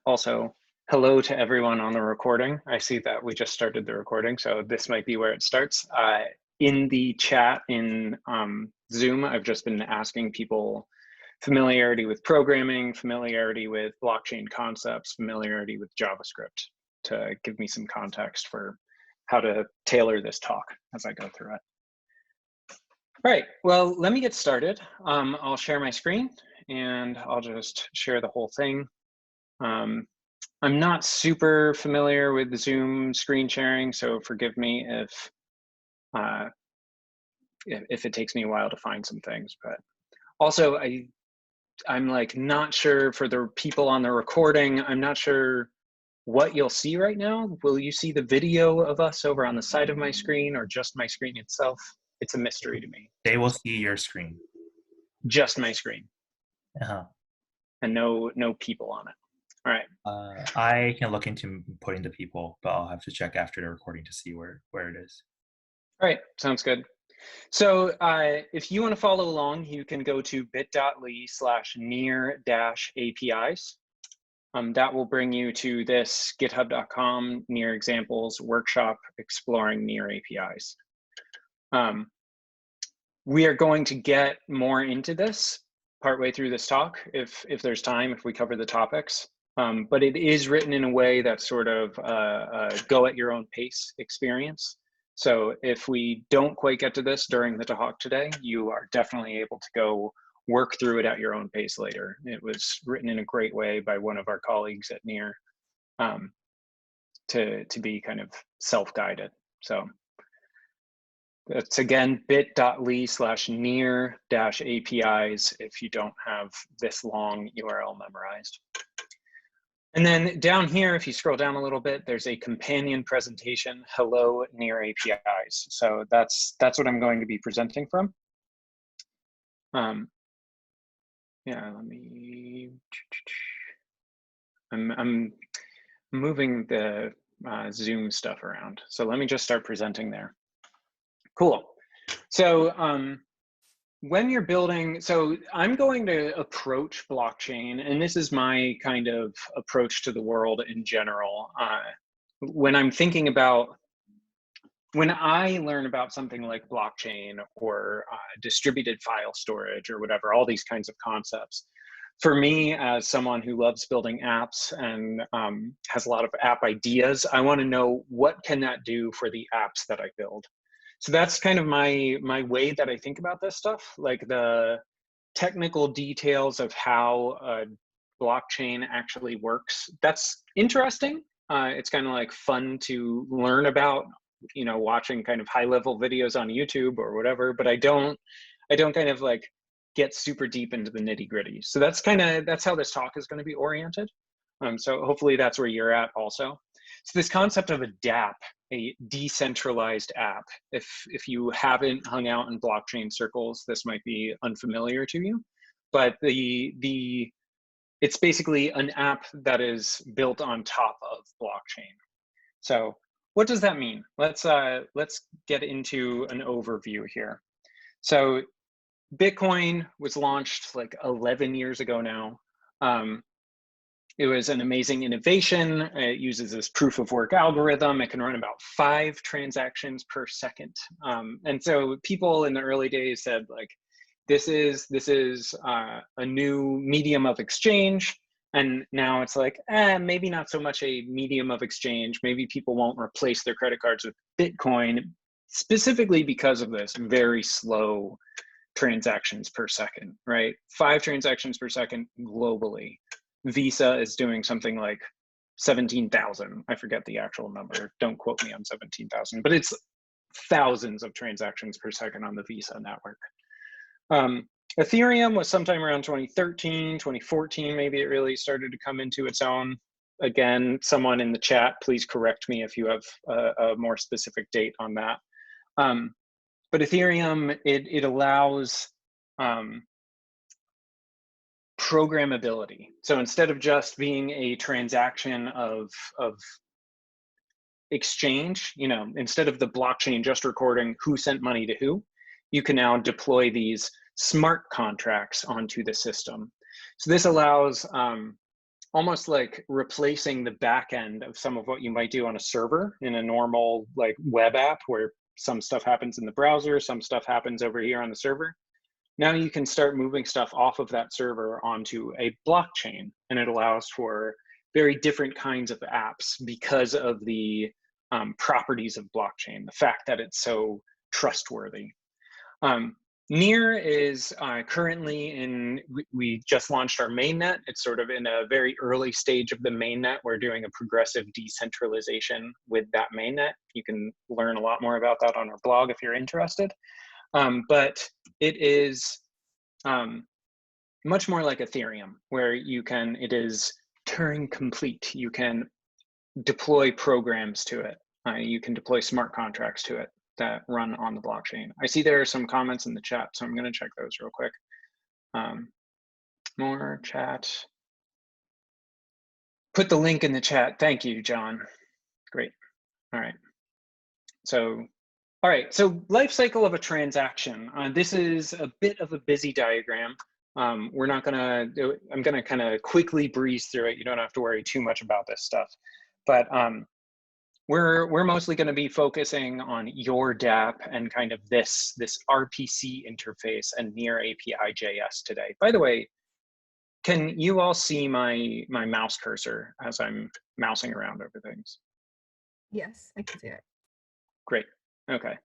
Also, hello to everyone on the recording. I see that we just started the recording, so this might be where it starts. In the chat in Zoom, I've just been asking people familiarity with programming, familiarity with blockchain concepts, familiarity with JavaScript to give me some context for how to tailor this talk as I go through it. All right, well, let me get started. I'll share my screen and I'll just share the whole thing. I'm not super familiar with Zoom screen sharing, so forgive me if it takes me a while to find some things. But also, I'm like not sure for the people on the recording. I'm not sure what you'll see right now. Will you see the video of us over on the side of my screen or just my screen itself? It's a mystery to me. They will see your screen. Just my screen. Uh-huh. And no people on it. All right. I can look into putting the people, but I'll have to check after the recording to see where it is. All right, sounds good. So if you want to follow along, you can go to bit.ly/near-apis. That will bring you to this github.com near examples workshop exploring near APIs. We are going to get more into this partway through this talk, if there's time, if we cover the topics. But it is written in a way that's sort of a go at your own pace experience. So if we don't quite get to this during the talk today, you are definitely able to go work through it at your own pace later. It was written in a great way by one of our colleagues at NEAR to be kind of self-guided. So that's again bit.ly/near-apis if you don't have this long URL memorized. And then down here, if you scroll down a little bit, there's a companion presentation, Hello Near APIs. So that's what I'm going to be presenting from. Yeah, let me, I'm moving the Zoom stuff around. So let me just start presenting there. Cool. So when you're building, so I'm going to approach blockchain, and this is my kind of approach to the world in general. When I'm thinking about, when I learn about something like blockchain or distributed file storage or whatever, all these kinds of concepts, for me, as someone who loves building apps and has a lot of app ideas, I want to know what can that do for the apps that I build. So that's kind of my way that I think about this stuff, like the technical details of how a blockchain actually works. That's interesting. It's kind of like fun to learn about, you know, watching kind of high level videos on YouTube or whatever, but I don't kind of like get super deep into the nitty gritty. So that's how this talk is going to be oriented. So hopefully that's where you're at also. So this concept of a DApp, a decentralized app, if you haven't hung out in blockchain circles, this might be unfamiliar to you, but it's basically an app that is built on top of blockchain. So what does that mean? Let's get into an overview here. So Bitcoin was launched like 11 years ago now. It was an amazing innovation. It uses this proof of work algorithm. It can run about 5 transactions per second. And so people in the early days said like, this is a new medium of exchange. And now it's like, maybe not so much a medium of exchange. Maybe people won't replace their credit cards with Bitcoin, specifically because of this very slow transactions per second, right? 5 transactions per second globally. Visa is doing something like 17,000. I forget the actual number. Don't quote me on 17,000, but it's thousands of transactions per second on the Visa network. Ethereum was sometime around 2013, 2014, maybe it really started to come into its own. Again, someone in the chat, please correct me if you have a more specific date on that. But Ethereum, it allows programmability. So instead of just being a transaction of exchange, you know, instead of the blockchain just recording who sent money to who, you can now deploy these smart contracts onto the system. So this allows almost like replacing the back end of some of what you might do on a server in a normal like web app where some stuff happens in the browser, some stuff happens over here on the server. Now you can start moving stuff off of that server onto a blockchain, and it allows for very different kinds of apps because of the properties of blockchain, the fact that it's so trustworthy. Near is currently in, we just launched our mainnet. It's sort of in a very early stage of the mainnet. We're doing a progressive decentralization with that mainnet. You can learn a lot more about that on our blog if you're interested. But it is much more like Ethereum, where you can, it is Turing complete. You can deploy programs to it. You can deploy smart contracts to it that run on the blockchain. I see there are some comments in the chat, so I'm going to check those real quick. More chat. Put the link in the chat. Thank you, John. Great. All right. So, all right. So life cycle of a transaction. This is a bit of a busy diagram. We're not going to, I'm going to kind of quickly breeze through it. You don't have to worry too much about this stuff. But we're mostly going to be focusing on your DApp and kind of this RPC interface and near API JS today. By the way, can you all see my mouse cursor as I'm mousing around over things? Yes, I can see it. Great. Okay.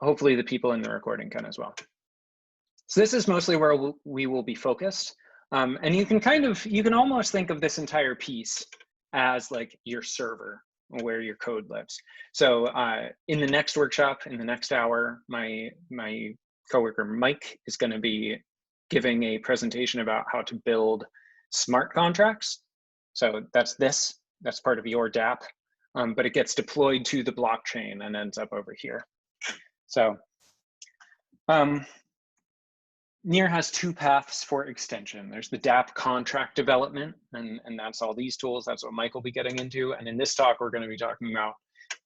Hopefully the people in the recording can as well. So this is mostly where we will be focused. And you can almost think of this entire piece as like your server, where your code lives. So in the next workshop, in the next hour, my coworker Mike is going to be giving a presentation about how to build smart contracts. So that's part of your DApp, but it gets deployed to the blockchain and ends up over here. So Near has two paths for extension. There's the DApp contract development, and that's all these tools. That's what Mike will be getting into. And in this talk, we're going to be talking about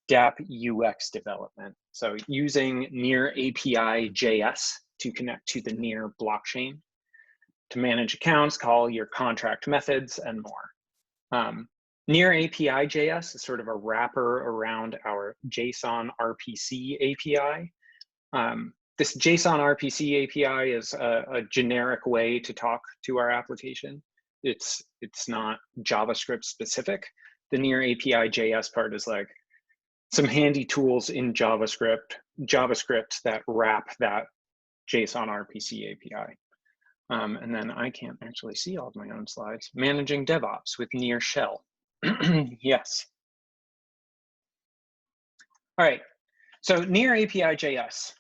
DApp UX development. So using Near API JS to connect to the Near blockchain to manage accounts, call your contract methods, and more. Near API JS is sort of a wrapper around our JSON RPC API. This JSON RPC API is a generic way to talk to our application. It's not JavaScript specific. The Near API JS part is like some handy tools in JavaScript that wrap that JSON RPC API. And then I can't actually see all of my own slides. Managing DevOps with Near Shell. Yes. All right. So Near API JS.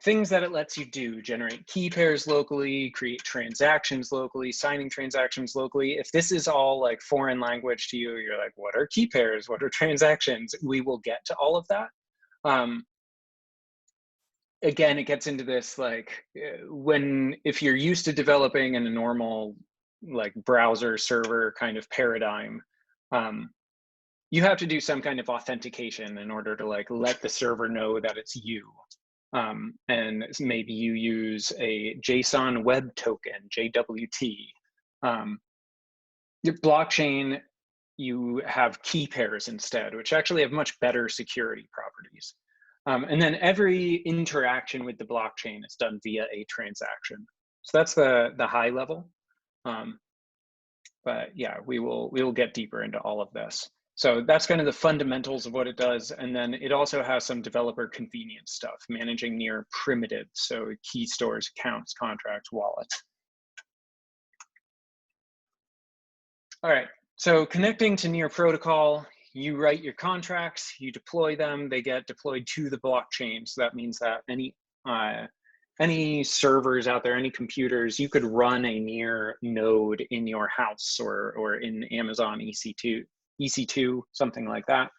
Things that it lets you do: generate key pairs locally, create transactions locally, signing transactions locally. If this is all like foreign language to you, you're like, what are key pairs? What are transactions? We will get to all of that. Again, it gets into this like if you're used to developing in a normal like browser server kind of paradigm, you have to do some kind of authentication in order to like let the server know that it's you. And maybe you use a JSON Web Token, JWT. The blockchain, you have key pairs instead, which actually have much better security properties. And then every interaction with the blockchain is done via a transaction. So that's the high level. But yeah, we will get deeper into all of this. So that's kind of the fundamentals of what it does. And then it also has some developer convenience stuff, managing Near primitives. So key stores, accounts, contracts, wallets. All right, so connecting to Near protocol, you write your contracts, you deploy them, they get deployed to the blockchain. So that means that any servers out there, any computers, you could run a Near node in your house or in Amazon EC2, something like that.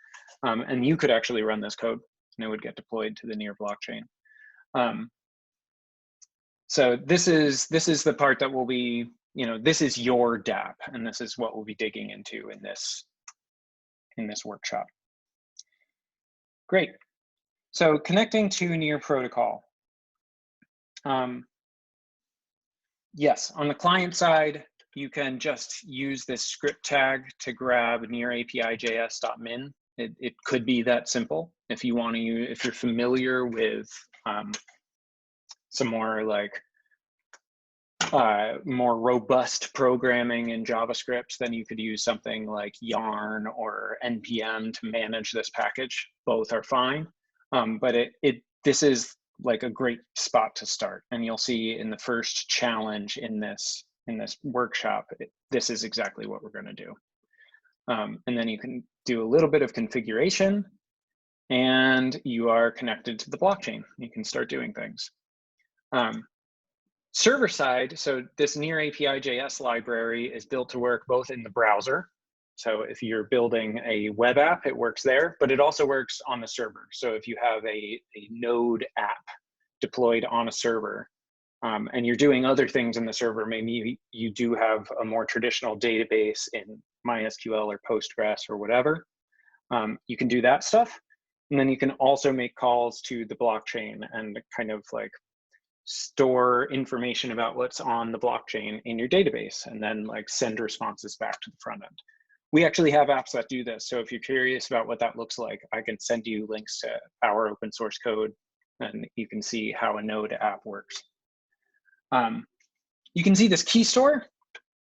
And you could actually run this code and it would get deployed to the Near blockchain. So this is the part that will be, this is your DApp, and this is what we'll be digging into in this workshop. Great. So connecting to Near protocol. Yes, on the client side, you can just use this script tag to grab near API.js.min. It could be that simple. If you want to use, if you're familiar with some more like more robust programming in JavaScript, then you could use something like Yarn or NPM to manage this package. Both are fine, but this is like a great spot to start. And you'll see in the first challenge in this workshop, this is exactly what we're going to do. And then you can do a little bit of configuration, and you are connected to the blockchain. You can start doing things. Server side, so this near API.js library is built to work both in the browser. So if you're building a web app, it works there, but it also works on the server. So if you have a Node app deployed on a server, and you're doing other things in the server, maybe you do have a more traditional database in MySQL or Postgres or whatever, you can do that stuff. And then you can also make calls to the blockchain and kind of like store information about what's on the blockchain in your database, and then like send responses back to the front end. We actually have apps that do this. So if you're curious about what that looks like, I can send you links to our open source code, and you can see how a Node app works. You can see this key store.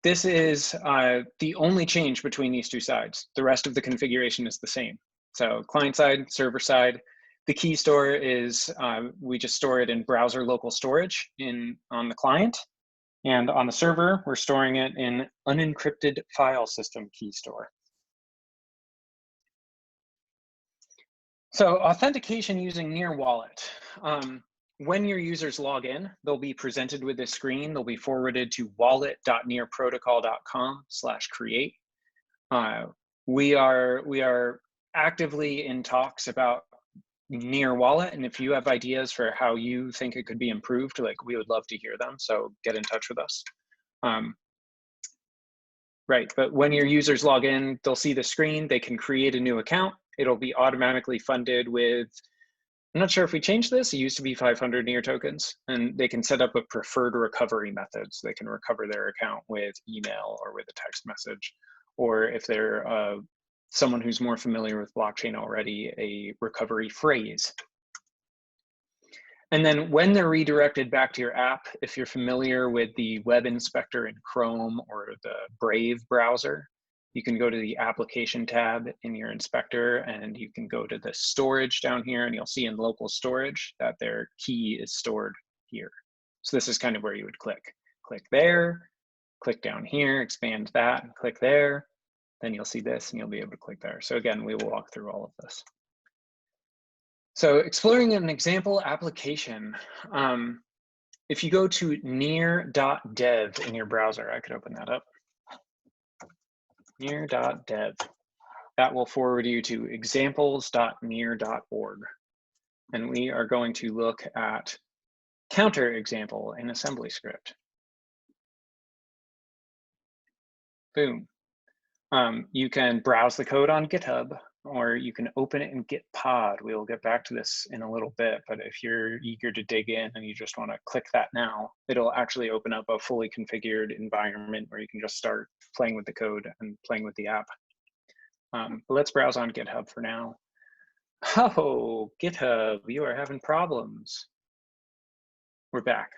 This is the only change between these two sides. The rest of the configuration is the same. So client side, server side. The key store is, we just store it in browser local storage on the client. And on the server, we're storing it in unencrypted file system key store. So authentication using Near Wallet. When your users log in, they'll be presented with this screen. They'll be forwarded to wallet.nearprotocol.com/create. We are actively in talks about Near Wallet, and if you have ideas for how you think it could be improved, like, we would love to hear them, so get in touch with us. Right, but when your users log in, they'll see the screen, they can create a new account. It'll be automatically funded with, I'm not sure if we changed this, it used to be 500 Near tokens, and they can set up a preferred recovery method, so they can recover their account with email or with a text message, or if they're someone who's more familiar with blockchain already, a recovery phrase. And then when they're redirected back to your app, if you're familiar with the web inspector in Chrome or the Brave browser, you can go to the application tab in your inspector, and you can go to the storage down here, and you'll see in local storage that their key is stored here. So this is kind of where you would click. Click there, click down here, expand that, and click there. Then you'll see this, and you'll be able to click there. So again, we will walk through all of this. So exploring an example application. If you go to near.dev in your browser, I could open that up. Near.dev. That will forward you to examples.near.org. And we are going to look at counter example in assembly script. Boom. You can browse the code on GitHub, or you can open it in Git pod. We will get back to this in a little bit, but if you're eager to dig in and you just want to click that now, it'll actually open up a fully configured environment where you can just start playing with the code and playing with the app. But let's browse on GitHub for now. Oh, GitHub, you are having problems. We're back.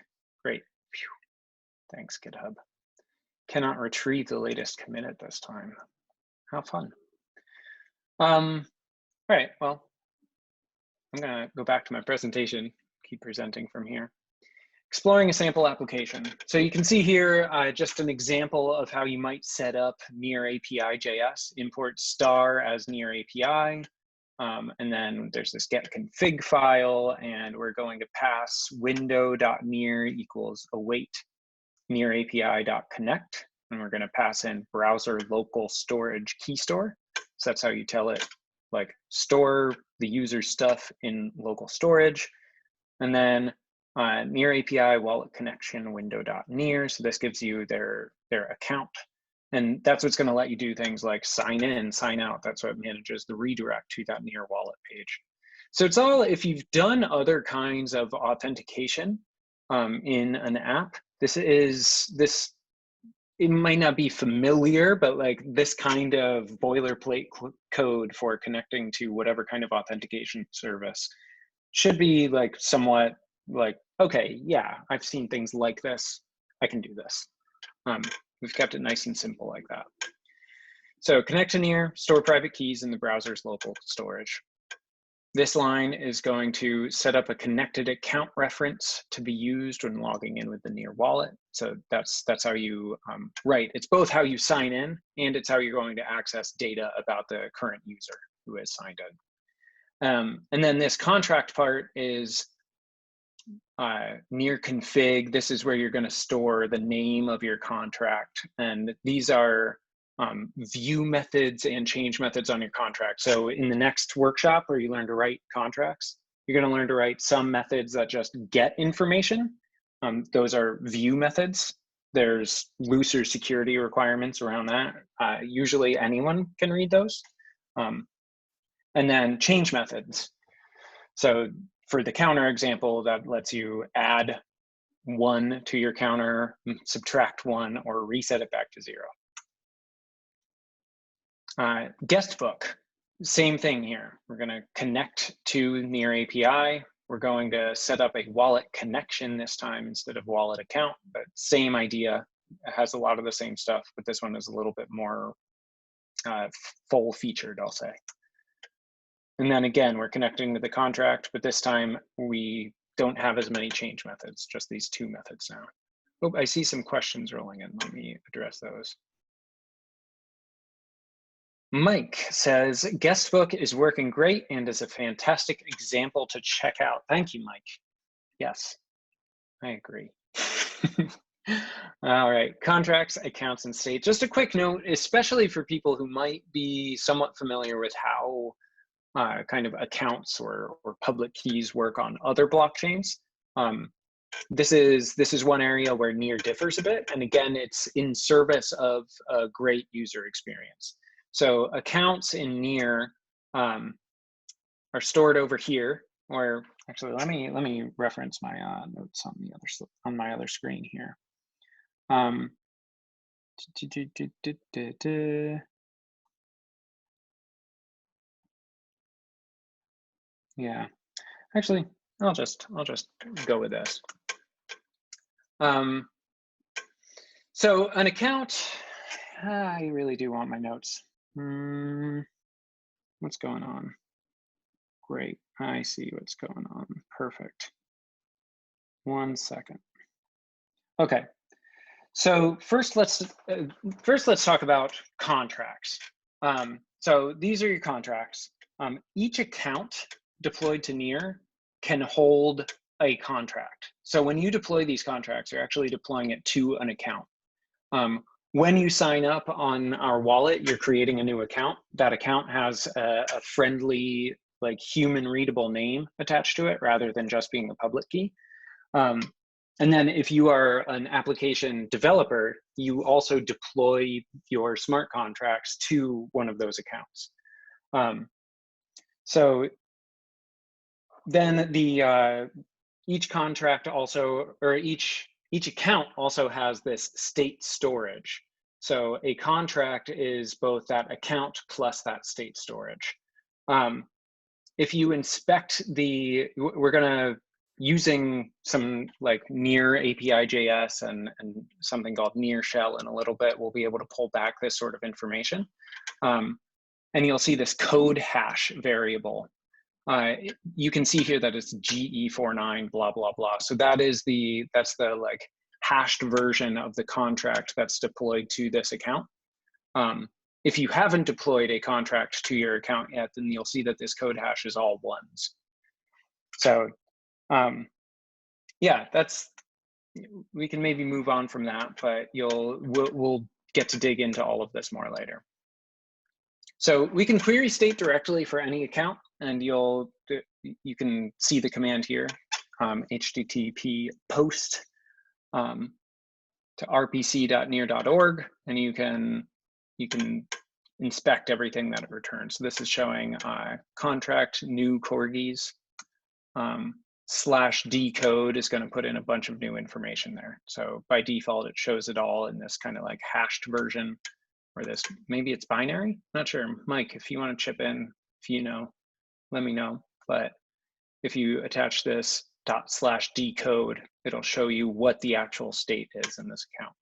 Great. Phew. Thanks, GitHub. Cannot retrieve the latest commit at this time. How fun. All right, well, I'm gonna go back to my presentation, keep presenting from here. Exploring a sample application. So you can see here just an example of how you might set up Near API.js, import star as Near API, and then there's this get config file, and we're going to pass window.near equals await Near API.connect, and we're going to pass in browser local storage key store. So that's how you tell it, like, store the user stuff in local storage. And then Near API wallet connection window.near. So this gives you their account. And that's what's going to let you do things like sign in, sign out. That's what manages the redirect to that Near wallet page. So it's all, if you've done other kinds of authentication in an app, this it might not be familiar, but like this kind of boilerplate code for connecting to whatever kind of authentication service should be like somewhat like, okay, yeah, I've seen things like this. I can do this. We've kept it nice and simple like that. So connect to near, store private keys in the browser's local storage. This line is going to set up a connected account reference to be used when logging in with the near wallet. So that's how you write. It's both how you sign in and it's how you're going to access data about the current user who has signed in. And then this contract part is near config. This is where you're going to store the name of your contract. And these are view methods and change methods on your contract. So in the next workshop where you learn to write contracts, you're going to learn to write some methods that just get information. Those are view methods. There's looser security requirements around that. Usually anyone can read those. And then change methods. So for the counter example, that lets you add 1 to your counter, subtract 1, or reset it back to 0. Guest book, same thing here. We're going to connect to near API. We're going to set up a wallet connection this time instead of wallet account, but same idea. It has a lot of the same stuff, but this one is a little bit more full featured, I'll say. And then again, we're connecting to the contract, but this time we don't have as many change methods, just these 2 methods now. Oh, I see some questions rolling in. Let me address those. Mike says, Guestbook is working great and is a fantastic example to check out. Thank you, Mike. Yes, I agree. All right, contracts, accounts, and state. Just a quick note, especially for people who might be somewhat familiar with how kind of accounts or public keys work on other blockchains. This is one area where near differs a bit. And again, it's in service of a great user experience. So accounts in near are stored over here, or actually let me reference my notes on my other screen here. Yeah, actually, I'll just go with this. So an account, I really do want my notes. What's going on? Great, I see what's going on. Perfect. 1 second. Okay, so first let's talk about contracts. So these are your contracts. Each account deployed to near can hold a contract. So when you deploy these contracts, you're actually deploying it to an account. When you sign up on our wallet, you're creating a new account. That account has a friendly, like human readable name attached to it rather than just being a public key. And then if you are an application developer, you also deploy your smart contracts to one of those accounts. So then each contract also, or each account also has this state storage. So a contract is both that account plus that state storage. If you inspect we're gonna, using some like near API.js and something called near shell in a little bit, we'll be able to pull back this sort of information. And you'll see this code hash variable. You can see here that it's GE49 blah blah blah. So that's the like hashed version of the contract that's deployed to this account. If you haven't deployed a contract to your account yet, then you'll see that this code hash is all ones. So yeah, we can maybe move on from that, but we'll get to dig into all of this more later. So we can query state directly for any account, and you can see the command here, http post to rpc.near.org, and you can inspect everything that it returns. So this is showing contract new corgis. /d code is going to put in a bunch of new information there. So by default, it shows it all in this kind of like hashed version, or this, maybe it's binary, not sure. Mike, if you want to chip in, if you know, let me know. But if you attach this ./d code, it'll show you what the actual state is in this account.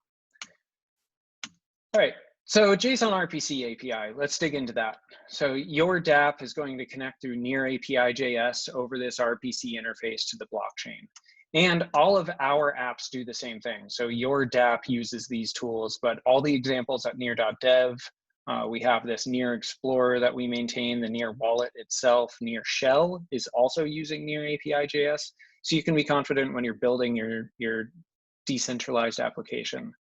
All right, so JSON RPC API, let's dig into that. So your dApp is going to connect through near API JS over this RPC interface to the blockchain. And all of our apps do the same thing. So your dApp uses these tools, but all the examples at near.dev, we have this Near Explorer that we maintain, the Near wallet itself. Near Shell is also using Near API JS. So you can be confident when you're building your decentralized application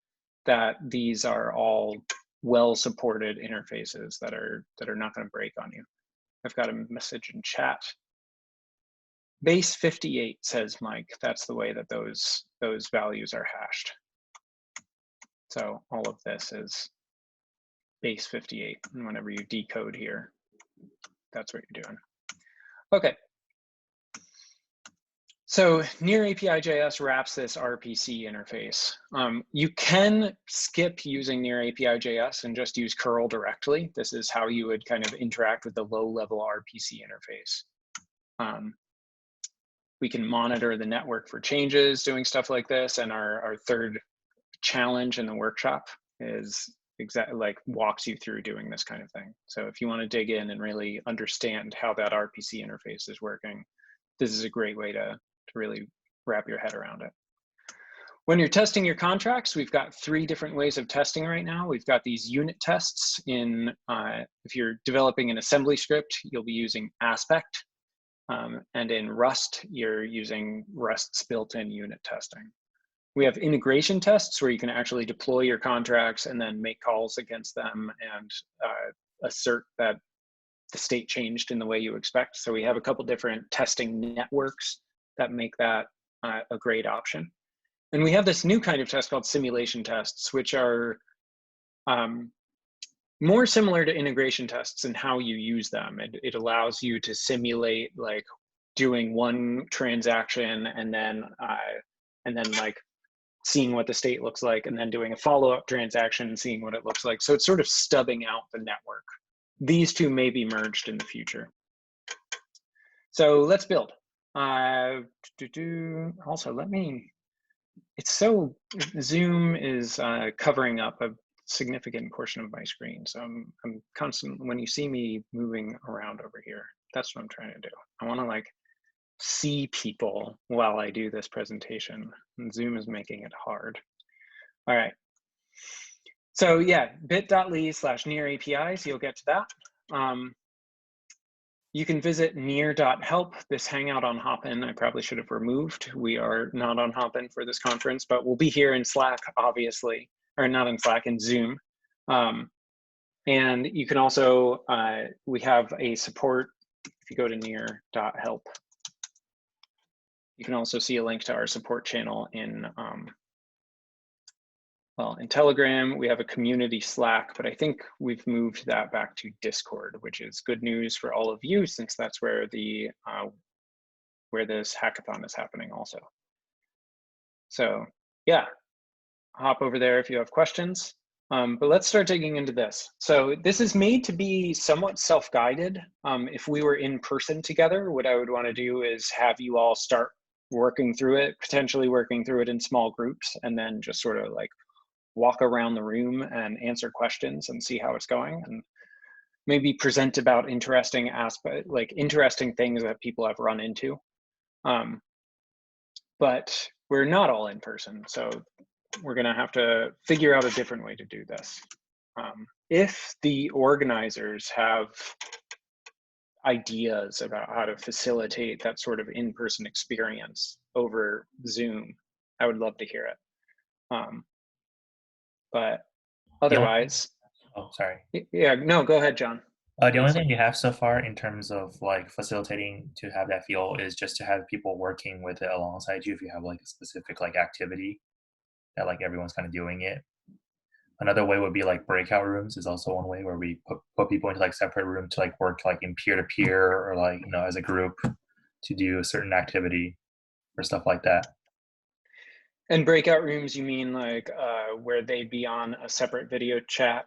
that these are all well-supported interfaces that are not going to break on you. I've got a message in chat. Base 58 says Mike. That's the way that those values are hashed. So all of this is base 58, and whenever you decode here, that's what you're doing. Okay. So Near API JS wraps this RPC interface. You can skip using Near API JS and just use curl directly. This is how you would kind of interact with the low-level RPC interface. We can monitor the network for changes doing stuff like this, and our third challenge in the workshop is exactly like walks you through doing this kind of thing. So if you want to dig in and really understand how that RPC interface is working, this is a great way to really wrap your head around it. When you're testing your contracts, we've got 3 different ways of testing right now. We've got these unit tests in, if you're developing an assembly script, you'll be using Aspect. And in Rust, you're using Rust's built-in unit testing. We have integration tests where you can actually deploy your contracts and then make calls against them and assert that the state changed in the way you expect. So we have a couple different testing networks that make that a great option. And we have this new kind of test called simulation tests, which are more similar to integration tests in how you use them. It allows you to simulate like doing one transaction and then like seeing what the state looks like, and then doing a follow-up transaction and seeing what it looks like. So it's sort of stubbing out the network. These two may be merged in the future. So let's build. Also, it's so, Zoom is covering up a significant portion of my screen. So I'm constantly, when you see me moving around over here, that's what I'm trying to do. I want to like see people while I do this presentation, and Zoom is making it hard. All right. So yeah, bit.ly/near APIs, you'll get to that. You can visit near.help, this hangout on Hopin. I probably should have removed. We are not on Hopin for this conference, but we'll be here in Slack, obviously, or not in Slack, in Zoom. And you can also, we have a support, if you go to near.help, you can also see a link to our support channel in, well, in Telegram. We have a community Slack, but I think we've moved that back to Discord, which is good news for all of you, since that's where the where this hackathon is happening also. So yeah, hop over there if you have questions. But let's start digging into this. So this is made to be somewhat self-guided. If we were in person together, what I would want to do is have you all start working through it, potentially working through it in small groups, and then just sort of like walk around the room and answer questions and see how it's going, and maybe present about interesting aspect, like interesting things that people have run into. But we're not all in person, so we're gonna have to figure out a different way to do this. If the organizers have ideas about how to facilitate that sort of in-person experience over Zoom, I would love to hear it. But otherwise, oh, sorry. Yeah, no, go ahead, John. The only thing you have so far in terms of like facilitating to have that feel is just to have people working with it alongside you if you have like a specific like activity that like everyone's kind of doing it. Another way would be like breakout rooms is also one way where we put people into like separate rooms to like work like in peer-to-peer or like, you know, as a group to do a certain activity. for stuff like that. And breakout rooms, you mean like where they'd be on a separate video chat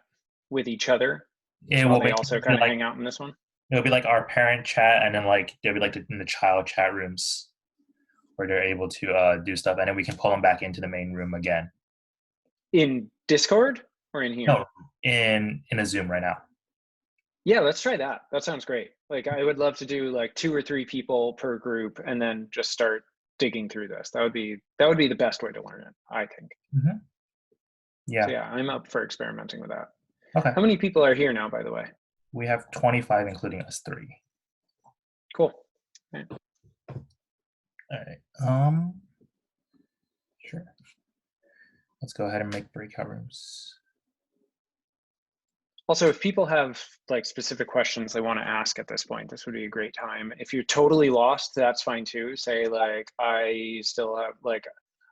with each other It while will they be also kind of hang out in this one? it'll be like our parent chat, and then like they'll be like in the child chat rooms where they're able to do stuff, and then we can pull them back into the main room again. In Discord or in here? No, in a Zoom right now. Yeah, let's try that. That sounds great. Like I would love to do like 2 or 3 people per group and then just start digging through this. That would be the best way to learn it, I think. Mm-hmm. Yeah. So yeah, I'm up for experimenting with that. Okay. How many people are here now, by the way? We have 25, including us 3. Cool. Okay. All right. Sure. Let's go ahead and make breakout rooms. Also, if people have like specific questions they want to ask at this point, this would be a great time. If you're totally lost, that's fine too. Say like, I still have like,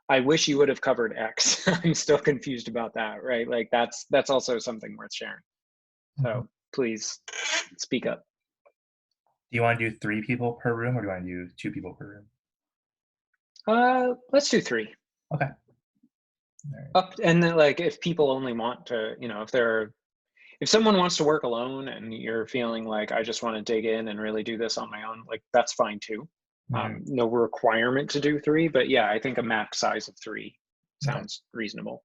I wish you would have covered X. I'm still confused about that, right? Like that's also something worth sharing. So please speak up. Do you want to do 3 people per room, or do you want to do 2 people per room? Let's do 3. Okay. All right. Up, and then like if people only want to, you know, if someone wants to work alone and you're feeling like I just want to dig in and really do this on my own, like that's fine too. No requirement to do 3, but yeah, I think a max size of 3 sounds reasonable.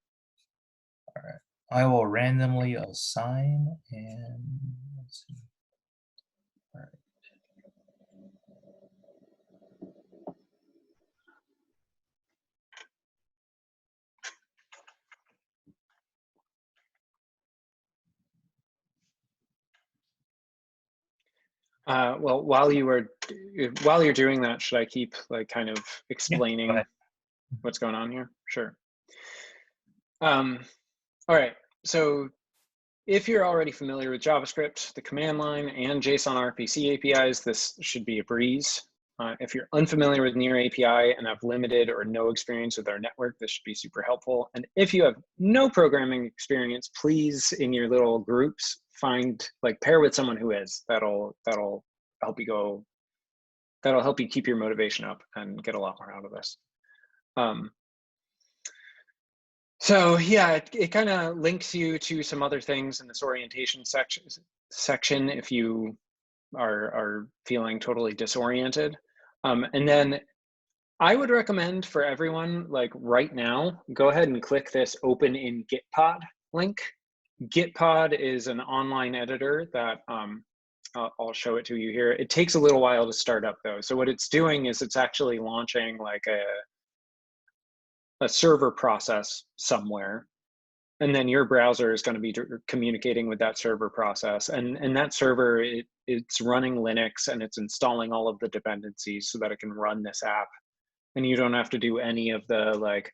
All right. I will randomly assign, and let's see. All right. Well, while you're doing that, should I keep like kind of explaining what's going on here? Sure. All right. So if you're already familiar with JavaScript, the command line, and JSON RPC APIs, this should be a breeze. If you're unfamiliar with Near API and have limited or no experience with our network, this should be super helpful. And if you have no programming experience, please, in your little groups, pair with someone who is. That'll help you keep your motivation up and get a lot more out of this. So yeah, it kind of links you to some other things in this orientation section if you are feeling totally disoriented. And then I would recommend for everyone, like right now, go ahead and click this open in Gitpod link. Gitpod is an online editor that I'll show it to you here. It takes a little while to start up though. So what it's doing is it's actually launching like a server process somewhere. And then your browser is going to be communicating with that server process. And that server, it's running Linux and it's installing all of the dependencies so that it can run this app. And you don't have to do any of the like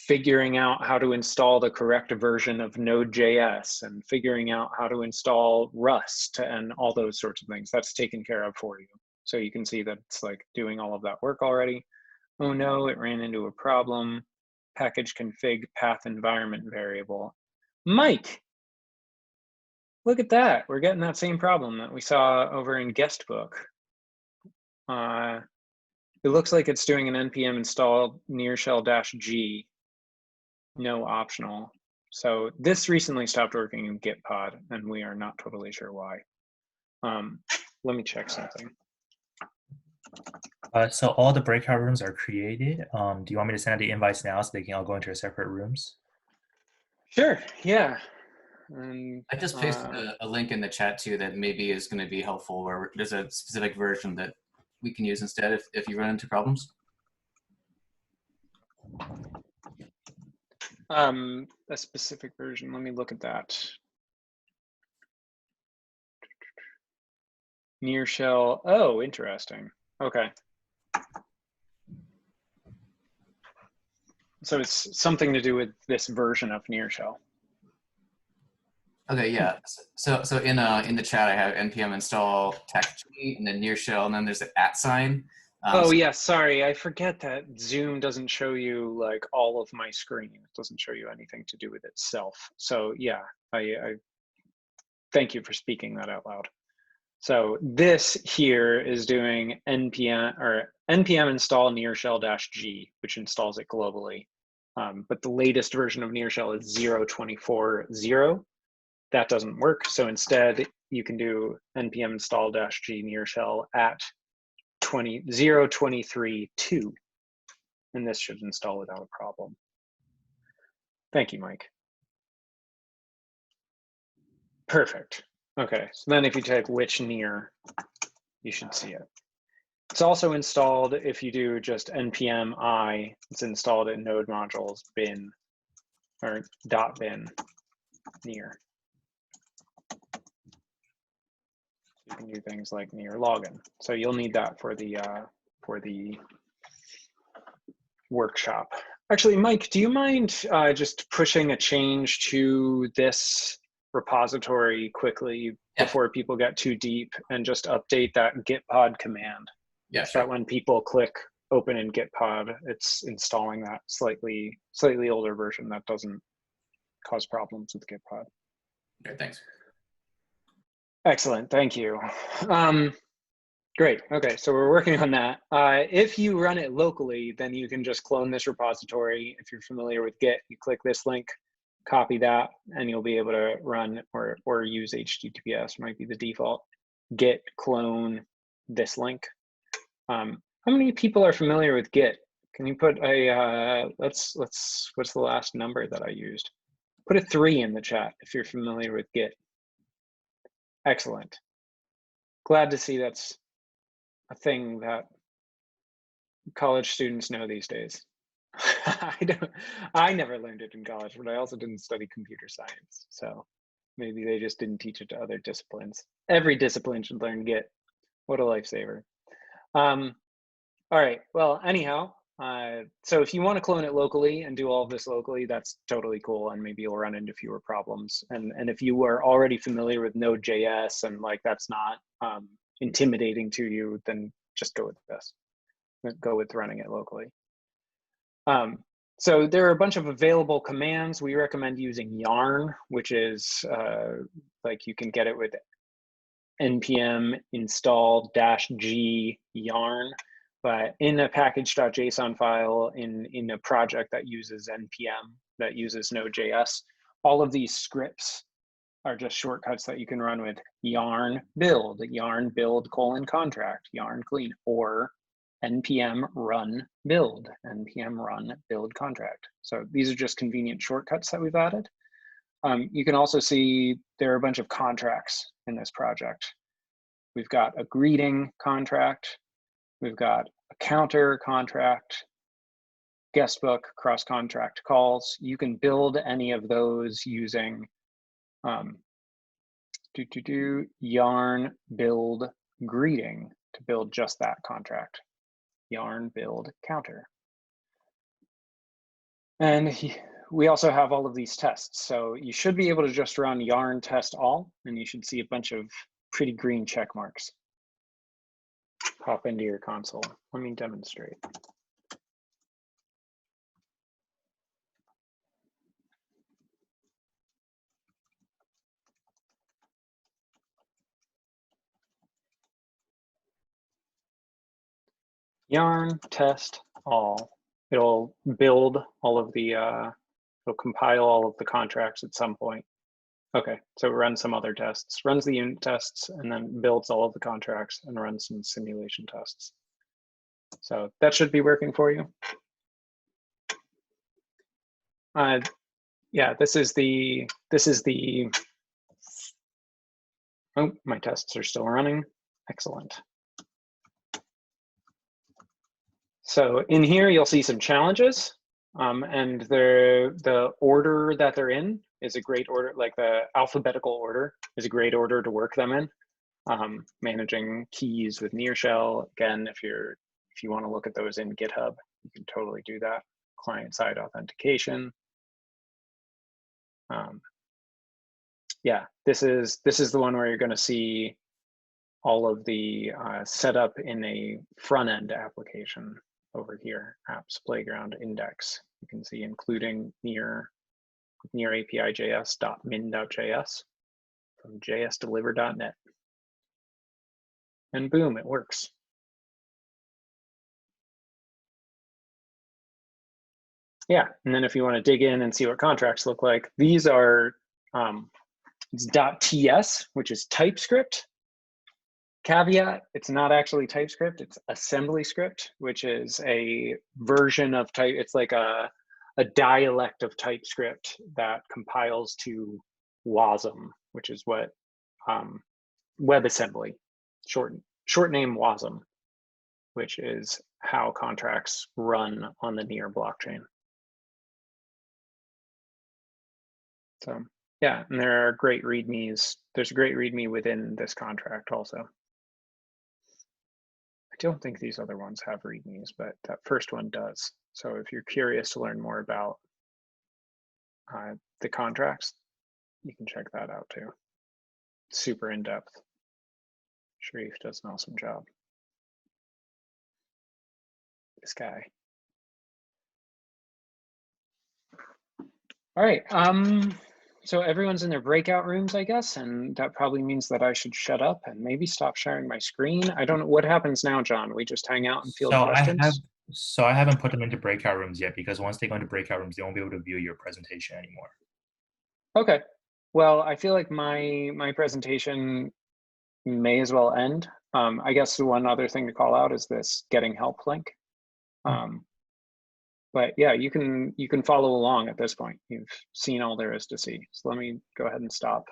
figuring out how to install the correct version of Node.js and figuring out how to install Rust and all those sorts of things. That's taken care of for you. So you can see that it's like doing all of that work already. Oh no, it ran into a problem. Package config path environment variable. Mike, look at that. We're getting that same problem that we saw over in guestbook. It looks like it's doing an npm install nearshell-g, no optional. So this recently stopped working in Gitpod and we are not totally sure why. Let me check something. So all the breakout rooms are created. Do you want me to send out the invites now so they can all go into their separate rooms? Sure, yeah. I just pasted a link in the chat too that maybe is going to be helpful, where there's a specific version that we can use instead if you run into problems. A specific version, let me look at that. Near shell, oh, interesting. Okay. So it's something to do with this version of near shell. Okay, yeah. So in the chat I have npm install tacg and then near shell, and then there's an @ Oh yeah, sorry, I forget that Zoom doesn't show you like all of my screen. It doesn't show you anything to do with itself. So yeah, I thank you for speaking that out loud. So this here is doing npm or npm install nearshell-g, which installs it globally. But the latest version of nearshell is 0.24.0. That doesn't work. So instead, you can do npm install-g nearshell at 0.23.2. And this should install without a problem. Thank you, Mike. Perfect. Okay, so then if you type which near, you should see it. It's also installed if you do just npm I, it's installed in node modules bin or .bin near. You can do things like near login. So you'll need that for the workshop. Actually, Mike, do you mind just pushing a change to this repository quickly before people get too deep and just update that git pod command? Yeah, So that when people click open in git pod, it's installing that slightly older version that doesn't cause problems with git pod. Okay, thanks. Excellent, thank you. Great, okay, so we're working on that. If you run it locally, then you can just clone this repository. If you're familiar with Git, you click this link, copy that, and you'll be able to run or use HTTPS, might be the default, git clone this link. How many people are familiar with Git? Can you put a, what's the last number that I used? Put a 3 in the chat if you're familiar with Git. Excellent. Glad to see that's a thing that college students know these days. I never learned it in college, but I also didn't study computer science. So maybe they just didn't teach it to other disciplines. Every discipline should learn Git. What a lifesaver. All right, well, anyhow, so if you want to clone it locally and do all of this locally, that's totally cool, and maybe you'll run into fewer problems. And if you are already familiar with Node.js and like that's not intimidating to you, then just go with this. Go with running it locally. So there are a bunch of available commands. We recommend using yarn, which is like you can get it with npm install-g yarn. But in a package.json file in a project that uses npm, that uses Node.js, all of these scripts are just shortcuts that you can run with yarn build :contract, yarn clean, or npm run build contract. So these are just convenient shortcuts that we've added. You can also see there are a bunch of contracts in this project. We've got a greeting contract. We've got a counter contract, guestbook, cross-contract calls. You can build any of those using yarn build greeting to build just that contract. Yarn build counter. And we also have all of these tests. So you should be able to just run yarn test all, and you should see a bunch of pretty green check marks pop into your console. Let me demonstrate. Yarn test all. It'll build all of the, it'll compile all of the contracts at some point. Okay, so it runs some other tests, runs the unit tests, and then builds all of the contracts and runs some simulation tests. So that should be working for you. Yeah, this is the, oh, my tests are still running. Excellent. So in here, you'll see some challenges, and the order that they're in is a great order, like the alphabetical order is a great order to work them in. Managing keys with nearshell, again, if you want to look at those in GitHub, you can totally do that. Client-side authentication. Yeah, this is the one where you're going to see all of the setup in a front-end application over here, apps, playground, index. You can see including near API.js.min.js from jsdeliver.net. And boom, it works. yeah, and then if you want to dig in and see what contracts look like, these are it's .ts, which is TypeScript. Caveat, it's not actually TypeScript, it's assembly script, which is a version of type. It's like a dialect of TypeScript that compiles to WASM, which is what WebAssembly, short name WASM, which is how contracts run on the Near blockchain. So yeah, and there are great READMEs. There's a great README within this contract also. I don't think these other ones have READMEs, but that first one does. So if you're curious to learn more about the contracts, you can check that out too. Super in-depth. Sharif does an awesome job. This guy. All right, so everyone's in their breakout rooms, I guess, and that probably means that I should shut up and maybe stop sharing my screen. I don't know what happens now, John. We just hang out and field questions? So I haven't put them into breakout rooms yet, because once they go into breakout rooms, they won't be able to view your presentation anymore. Okay, well, I feel like my presentation may as well end. I guess one other thing to call out is this getting help link. But yeah, you can follow along at this point. You've seen all there is to see. So let me go ahead and stop.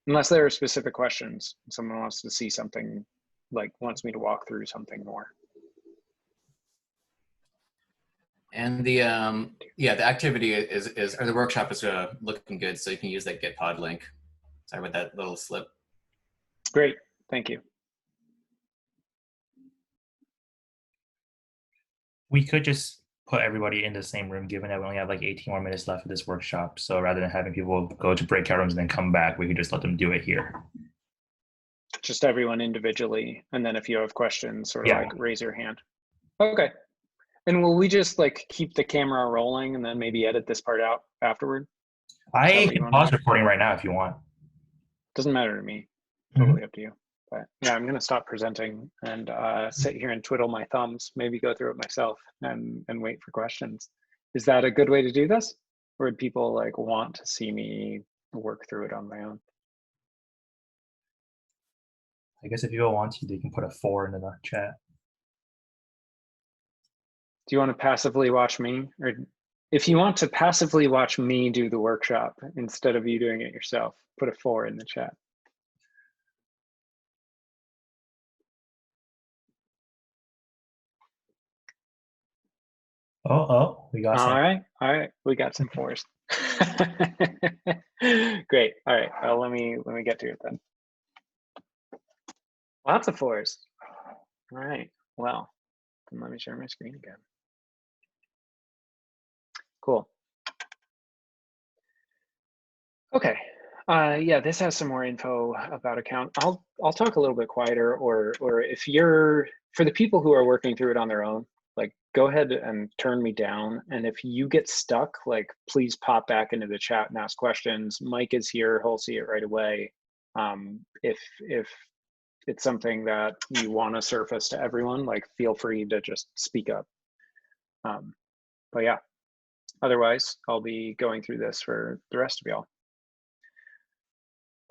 Unless there are specific questions, someone wants to see something, like wants me to walk through something more. And the yeah, the activity is or the workshop is looking good, so you can use that Gitpod link. Sorry about that little slip. Great, thank you. We could just put everybody in the same room, given that we only have like 18 more minutes left of this workshop. So rather than having people go to breakout rooms and then come back, we could just let them do it here. Just everyone individually, and then if you have questions, sort of like raise your hand. Okay. And will we just like keep the camera rolling and then maybe edit this part out afterward? I can pause recording right now if you want. Doesn't matter to me. Totally up to you. But yeah, I'm gonna stop presenting and sit here and twiddle my thumbs, maybe go through it myself and wait for questions. Is that a good way to do this? Or would people like want to see me work through it on my own? I guess if people want to, they can put a 4 in the chat. Do you want to passively watch me? Or if you want to passively watch me do the workshop instead of you doing it yourself, put a 4 in the chat. We got some. All right, we got some 4s. Great. All right, well, let me get to it then. Lots of 4s. All right, well, then let me share my screen again. Cool. Okay. Yeah, this has some more info about account. I'll talk a little bit quieter, or if you're, for the people who are working through it on their own, like go ahead and turn me down. And if you get stuck, like please pop back into the chat and ask questions. Mike is here, he'll see it right away. If it's something that you want to surface to everyone, like feel free to just speak up. But yeah, otherwise I'll be going through this for the rest of y'all.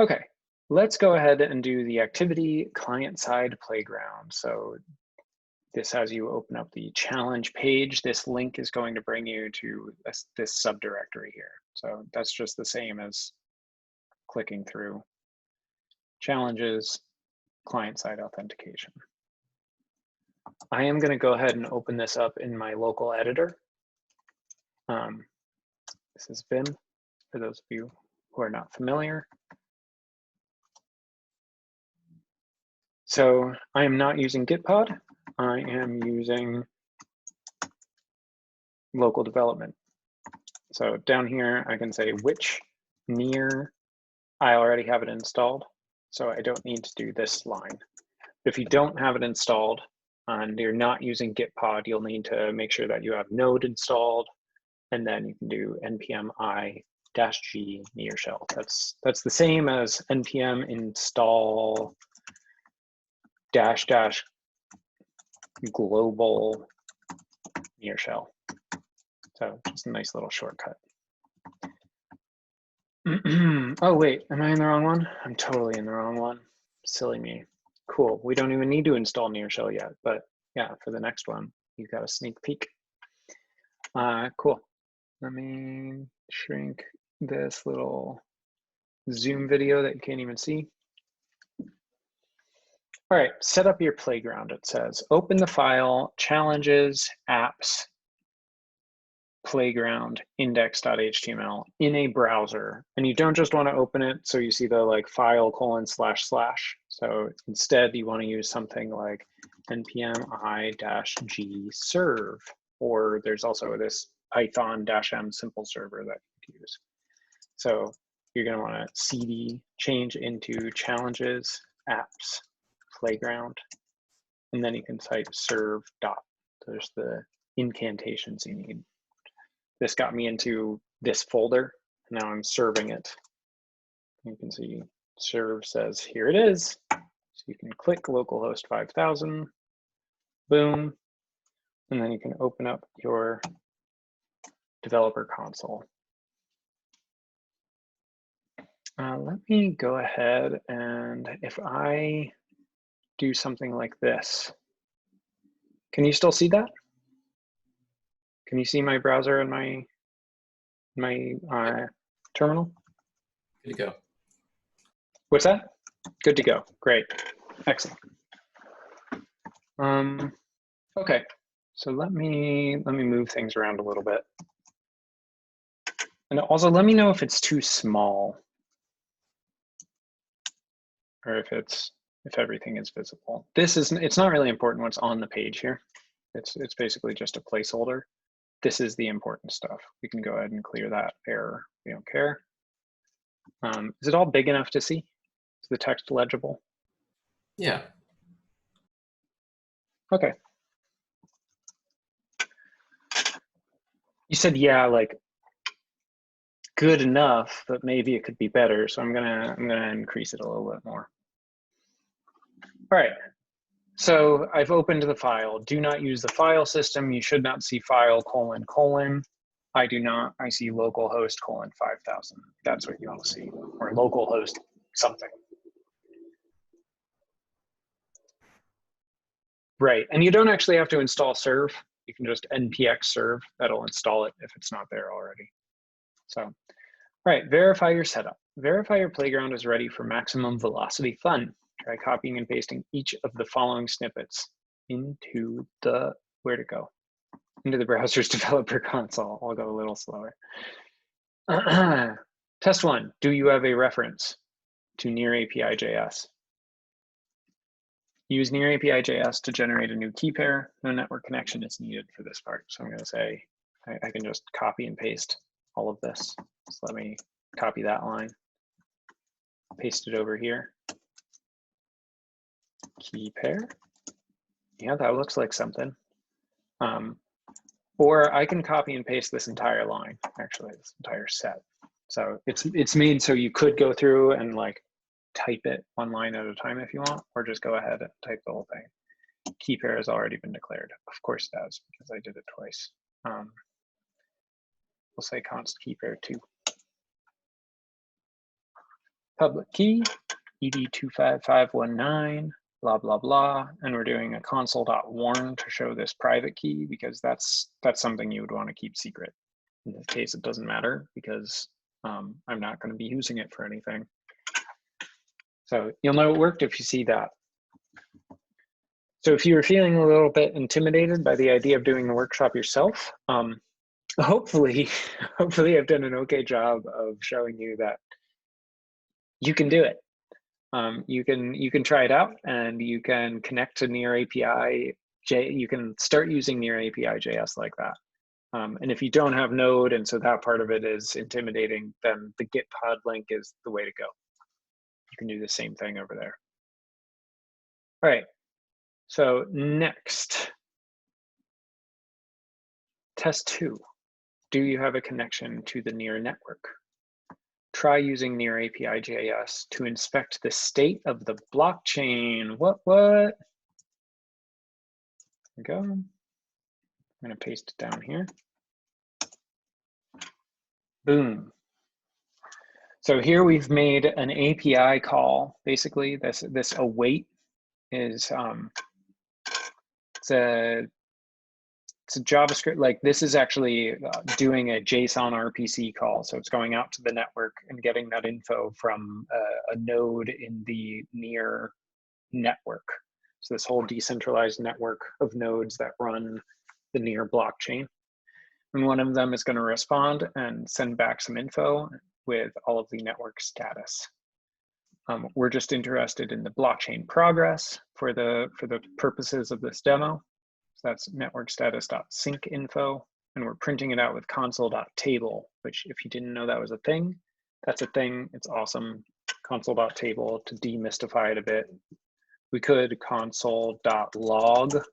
Okay, let's go ahead and do the activity client-side playground. So this has you open up the challenge page. This link is going to bring you to this subdirectory here. So that's just the same as clicking through challenges, client-side authentication. I am going to go ahead and open this up in my local editor. This is Vim, for those of you who are not familiar. So I am not using Gitpod. I am using local development. So down here, I can say which near, I already have it installed, so I don't need to do this line. If you don't have it installed and you're not using Gitpod, you'll need to make sure that you have Node installed, and then you can do npm i-g near shell. That's the same as npm install -- global near shell. So just a nice little shortcut. Oh, wait, am I in the wrong one? I'm totally in the wrong one. Silly me. Cool, we don't even need to install NearShell yet, but yeah, for the next one, you got a sneak peek. Cool. Let me shrink this little Zoom video that you can't even see. All right, set up your playground, it says. Open the file, challenges, apps, playground, index.html in a browser. And you don't just want to open it so you see the like file : // So instead you want to use something like npm i-g serve, or there's also this python-m simple server that you can use. So you're going to want to cd change into challenges, apps, playground, and then you can type serve dot. There's the incantations you need. This got me into this folder. Now I'm serving it. You can see serve says, here it is. So you can click localhost 5000, boom, and then you can open up your developer console. Let me go ahead and if I do something like this, can you still see that? Can you see my browser and my terminal? Good to go. What's that? Good to go. Great. Excellent. Okay. So let me move things around a little bit. And also let me know if it's too small or if everything is visible. It's not really important what's on the page here. It's basically just a placeholder. This is the important stuff. We can go ahead and clear that error. We don't care. Is it all big enough to see? Is the text legible? Yeah. Okay. You said, yeah, like good enough, but maybe it could be better. So I'm gonna increase it a little bit more. All right. So I've opened the file. Do not use the file system. You should not see file : I do not. I see localhost : 5000. That's what you want to see, or localhost something. Right, and you don't actually have to install serve. You can just npx serve. That'll install it if it's not there already. So, all right, verify your setup. Verify your playground is ready for maximum velocity fun. Try copying and pasting each of the following snippets into the, where to go? Into the browser's developer console. I'll go a little slower. Test 1, do you have a reference to near API.js? Use near API.js to generate a new key pair. No network connection is needed for this part. So I'm going to say, I can just copy and paste all of this. So let me copy that line, paste it over here. Key pair. Yeah, that looks like something. Or I can copy and paste this entire line, actually, this entire set. So it's made so you could go through and like type it one line at a time if you want, or just go ahead and type the whole thing. Key pair has already been declared. Of course it does, because I did it twice. We'll say const key pair 2. Public key, ed25519, blah, blah, blah. And we're doing a console.warn to show this private key, because that's something you would want to keep secret. In this case, it doesn't matter because I'm not going to be using it for anything. So you'll know it worked if you see that. So if you were feeling a little bit intimidated by the idea of doing the workshop yourself, hopefully I've done an okay job of showing you that you can do it. You can try it out, and you can connect to near API. You can start using near API.js like that. And if you don't have Node, and so that part of it is intimidating, then the Git pod link is the way to go. You can do the same thing over there. All right, so next, test 2. Do you have a connection to the near network? Try using near API.js to inspect the state of the blockchain. What? There we go. I'm going to paste it down here. Boom. So here we've made an API call. Basically, this await is it's a JavaScript. Like this is actually doing a JSON RPC call. So it's going out to the network and getting that info from a node in the near network. So this whole decentralized network of nodes that run the near blockchain. And one of them is going to respond and send back some info with all of the network status. We're just interested in the blockchain progress for the purposes of this demo. So that's network status.sync info, and we're printing it out with console.table, which if you didn't know that was a thing, that's a thing. It's awesome. Console.table, to demystify it a bit, we could console.log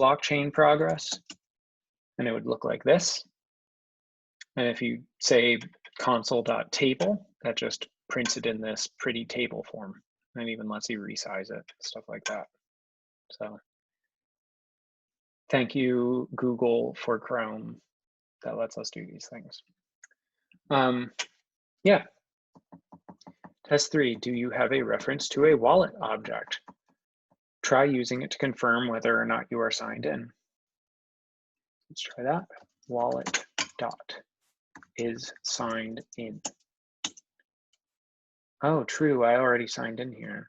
blockchain progress, and it would look like this. And if you say console.table, that just prints it in this pretty table form, and even lets you resize it, stuff like that. So thank you, Google, for Chrome that lets us do these things. Yeah. Test 3, do you have a reference to a wallet object? Try using it to confirm whether or not you are signed in. Let's try that. Wallet dot is signed in. Oh, true, I already signed in here.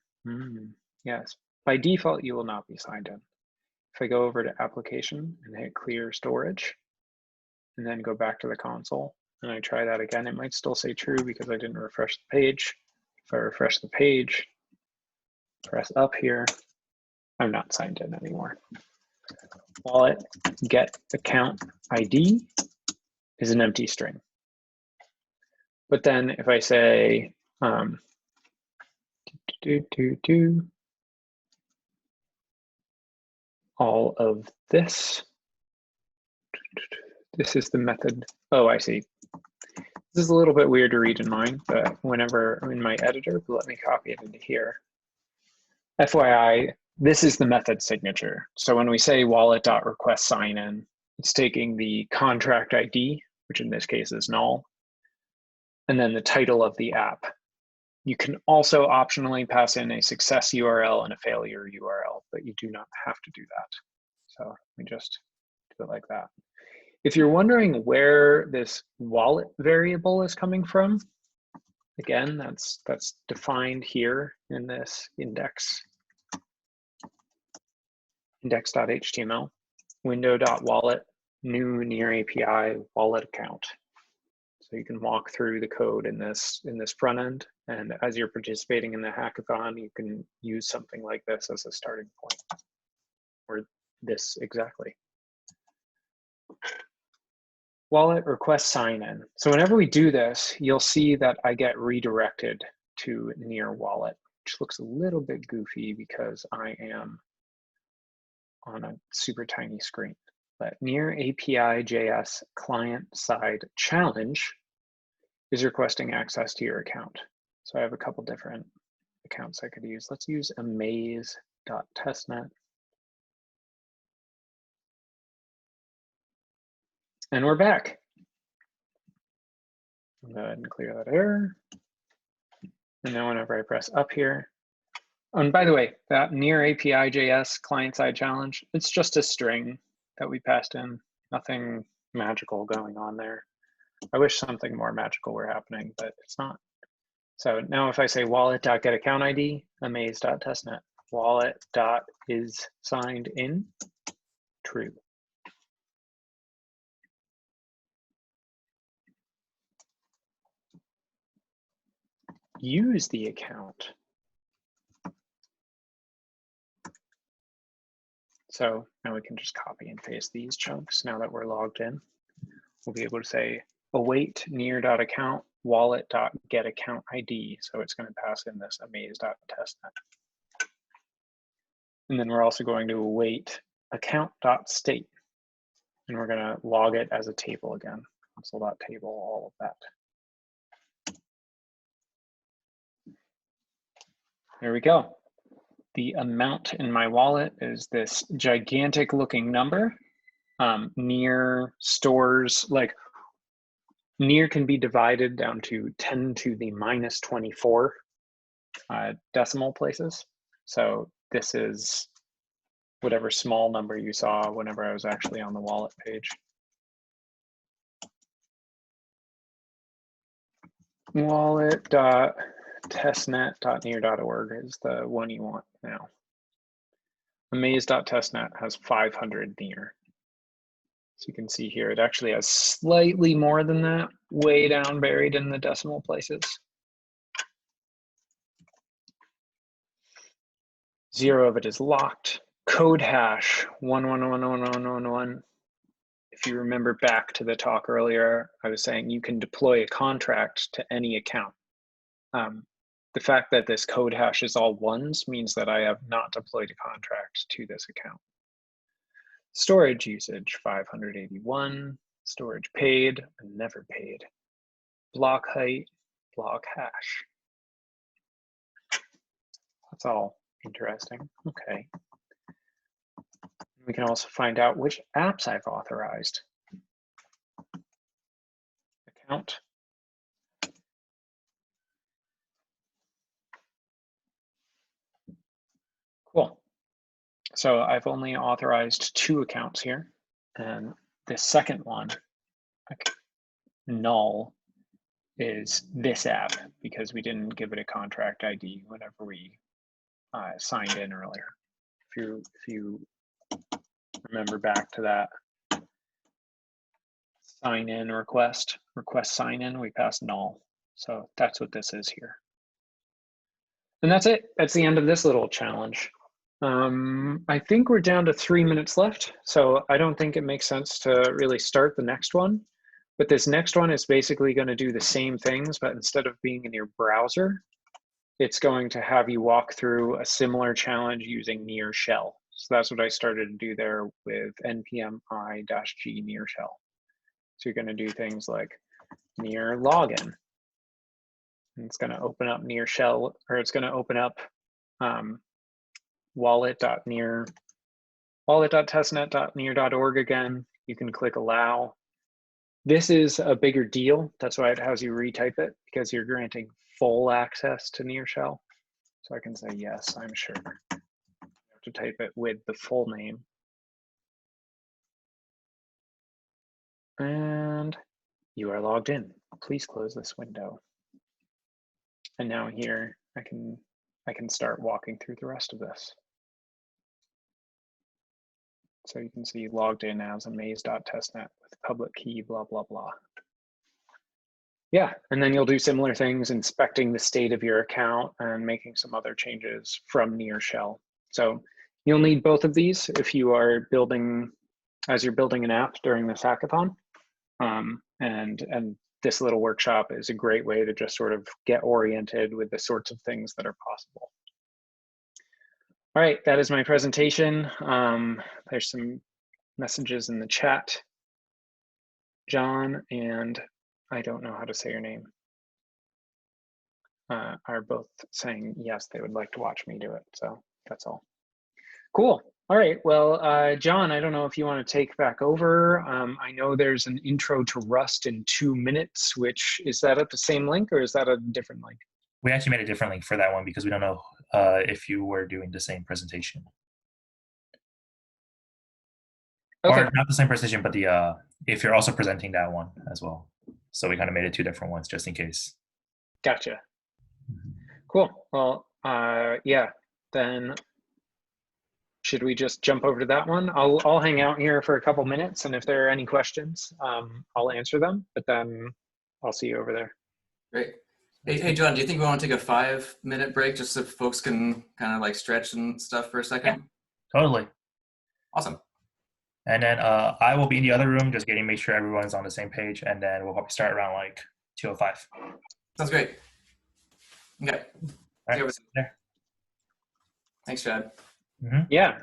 Yes, by default, you will not be signed in. If I go over to application and hit clear storage, and then go back to the console, and I try that again, it might still say true because I didn't refresh the page. If I refresh the page, press up here, I'm not signed in anymore. Wallet get account ID is an empty string. But then if I say all of this, this is the method. Oh, I see. This is a little bit weird to read in mine, but whenever I'm in my editor, let me copy it into here. FYI, this is the method signature. So when we say wallet.request sign in, it's taking the contract ID, which in this case is null, and then the title of the app. You can also optionally pass in a success URL and a failure URL, but you do not have to do that. So let me just do it like that. If you're wondering where this wallet variable is coming from, again, that's defined here in this index.html, window.wallet, new near API wallet account. So you can walk through the code in this front end, and as you're participating in the hackathon, you can use something like this as a starting point, or this exactly. Wallet request sign in. So whenever we do this, you'll see that I get redirected to near wallet, which looks a little bit goofy because I am on a super tiny screen. But near API JS client side challenge is requesting access to your account. So I have a couple different accounts I could use. Let's use amaze.testnet. And we're back. I'll go ahead and clear that error. And now whenever I press up here, and by the way, that near API JS client-side challenge, it's just a string that we passed in. Nothing magical going on there. I wish something more magical were happening, but it's not. So now if I say wallet.getAccountID, amaze.testnet, wallet.is signed in, true. Use the account. So now we can just copy and paste these chunks. Now that we're logged in, we'll be able to say await near.account wallet.getAccountID. So it's going to pass in this amaze.testnet. And then we're also going to await account.state. And we're going to log it as a table again, console.table, all of that. There we go. The amount in my wallet is this gigantic looking number. Near stores, like near can be divided down to 10 to the minus 24 decimal places. So this is whatever small number you saw whenever I was actually on the wallet page. Wallet.testnet.near.org is the one you want now. Amaze.testnet has 500 near. So you can see here, it actually has slightly more than that, way down buried in the decimal places. 0 of it is locked. Code hash 11111111. If you remember back to the talk earlier, I was saying you can deploy a contract to any account. The fact that this code hash is all ones means that I have not deployed a contract to this account. Storage usage 581. Storage paid and never paid. Block height, block hash. That's all interesting. Okay. We can also find out which apps I've authorized. Account. Cool. So I've only authorized 2 accounts here. And the second one, null, is this app because we didn't give it a contract ID whenever we signed in earlier. If you remember back to that sign in request sign in, we passed null. So that's what this is here. And that's it. That's the end of this little challenge. I think we're down to 3 minutes left. So I don't think it makes sense to really start the next one. But this next one is basically going to do the same things, but instead of being in your browser, it's going to have you walk through a similar challenge using near shell. So that's what I started to do there with npm i-g near shell. So you're going to do things like near login. And it's going to open up near shell, or it's going to open up wallet.testnet.near.org again. You can click allow. This is a bigger deal. That's why it has you retype it, because you're granting full access to near shell. So I can say, yes, I'm sure. You have to type it with the full name. And you are logged in. Please close this window. And now here, I can start walking through the rest of this. So you can see logged in as amaze.testnet with public key, blah, blah, blah. Yeah, and then you'll do similar things, inspecting the state of your account and making some other changes from near shell. So you'll need both of these if you are building, as you're building an app during this hackathon. And this little workshop is a great way to just sort of get oriented with the sorts of things that are possible. All right, that is my presentation. There's some messages in the chat. John and I don't know how to say your name, are both saying yes, they would like to watch me do it. So that's all. Cool. All right. Well, John, I don't know if you want to take back over. I know there's an intro to Rust in 2 minutes, which is that at the same link or is that a different link? We actually made a different link for that one because we don't know if you were doing the same presentation. Okay. Or not the same presentation, but the if you're also presenting that one as well. So we kind of made it 2 different ones just in case. Gotcha. Cool. Well, yeah, then should we just jump over to that one? I'll hang out here for a couple minutes, and if there are any questions, I'll answer them, but then I'll see you over there. Great. Hey, John, do you think we want to take a 5-minute break just so folks can kind of like stretch and stuff for a second? Yeah, totally. Awesome. And then I will be in the other room just make sure everyone's on the same page, and then we'll probably start around like 2:05. Sounds great. Okay. All right. Thanks, Chad. Yeah.